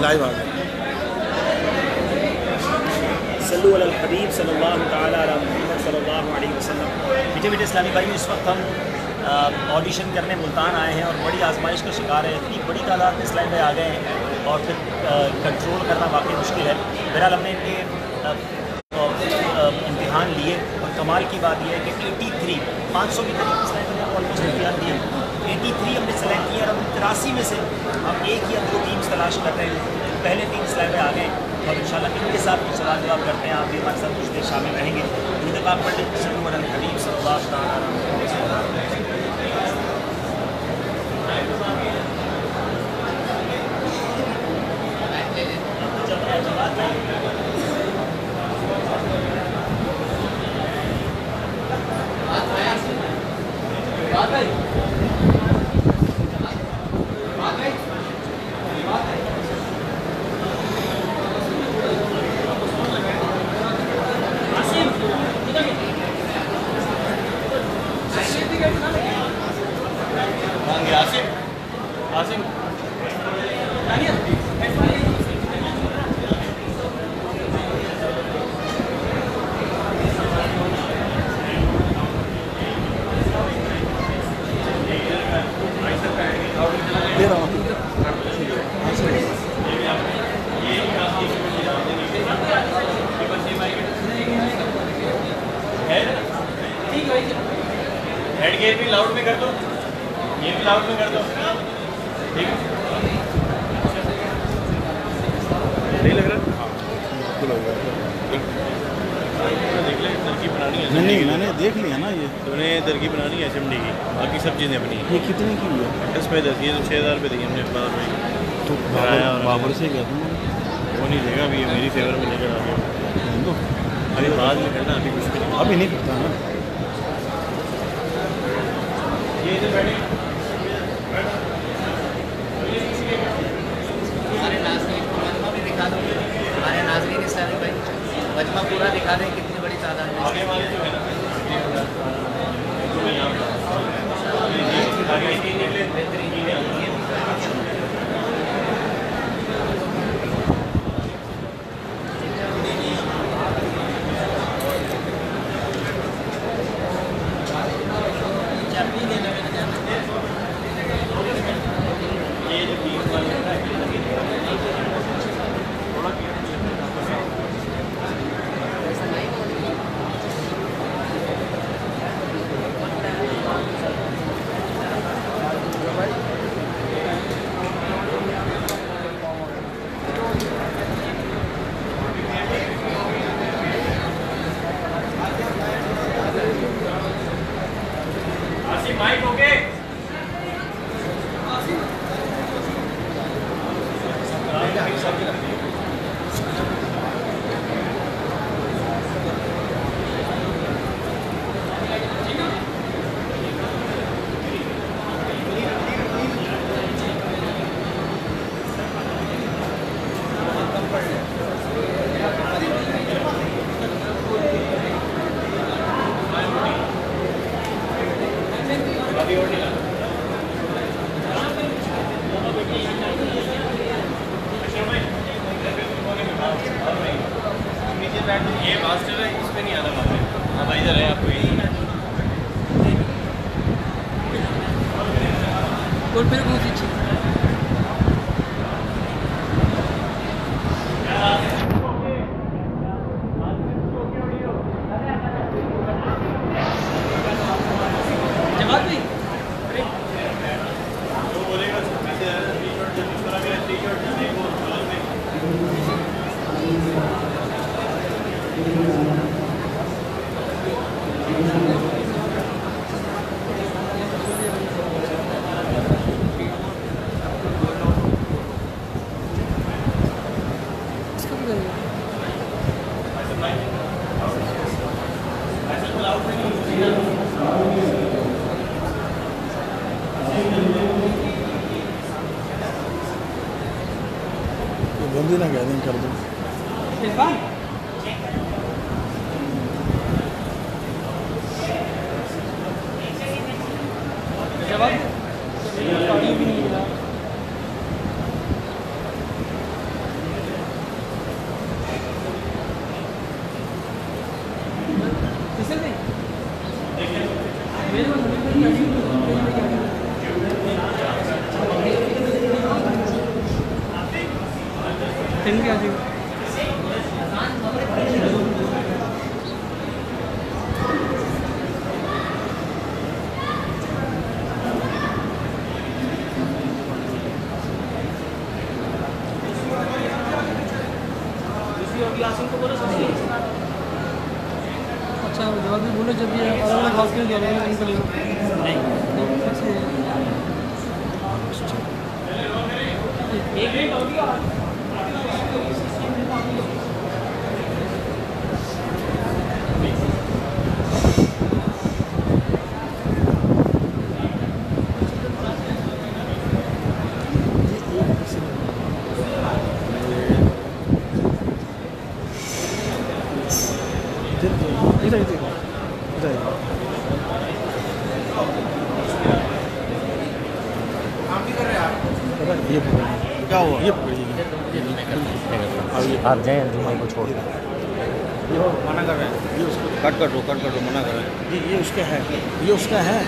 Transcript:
Live आ गए। सल्लल्लाहु अलल हबीब सल्लल्लाहु तआला अला मुहम्मद सल्लल्लाहु अलैहि वसल्लम। मीठे इस्लामी भाई, इस वक्त हम ऑडिशन करने मुल्तान आए हैं और बड़ी आजमाइश का शिकार है। इतनी बड़ी तादाद में इस्लामी भाई आ गए हैं और फिर कंट्रोल करना वाकई मुश्किल है। बहरहाल हमने इनके इम्तिहान लिए और कमाल की बात यह है कि 83 500 की करीब इस्लामी भाई ऑलमोस्ट इम्तिहान दिए, 83 हमने सेलेक्ट किया और हम 83 में से हम एक या दो टीम्स तलाश कर रहे हैं। पहले 3 इस्लामी भाई आ गए और इंशाल्लाह इनके साथ कुछ सवाल जवाब करते हैं। आप भी हमारे साथ कुछ देर शामिल रहेंगे। इंतकाल पढ़ लें सल्लल्लाहु अलैहि हबीब सल्लल्लाहु अलैहि वसल्लम। हेड गेयर भी लाउड में कर दो, ये भी लाउड में कर दो, ठीक है? नहीं लग रहा? देख ले, तरकीब बनानी है। नहीं मैंने देख लिया ना, ये तूने तरकीब बनानी है एचएमडी की, बाकी सब चीज़ें अपनी। ये कितने की है? इसमें 10 ये तो 6000 रुपये दी हमने बाद में। तो बाबर से गया था वो नहीं देगा, अभी मेरी फेवर में लेकर आ गया। तो अभी बाद में करना, अभी कुछ नहीं। अभी नहीं करता ना। ये इधर बैठे। हमारे नाज़रीन को मजमा भी दिखा दो। हमारे नाज़रीन इस्लामी भाई मजमा पूरा दिखा दें, कितनी बड़ी तादाद में। आगे वाले जो है ना, माइक ओके। ये मास्टर है, इस पे नहीं आना बात है। हाँ भाई, इधर है आपको यही और फिर बहुत अच्छी जवाब भी बंदी ना गैदरिंग कर दो। जवाब 10 के आ जाएगा। अच्छा जवाब भी बोले जब ये अलग अलग हॉस्पिटल के अलग अलग निकलेगा नहीं इधर इधर इधर ये पकड़िए। क्या हुआ? ये पकड़िए। आप जाएं अंजुमन को छोड़ ये मना कर रहे हैं। ये उसको कट कर दो मना कर रहे हैं। ये उसका है। ये उसका है।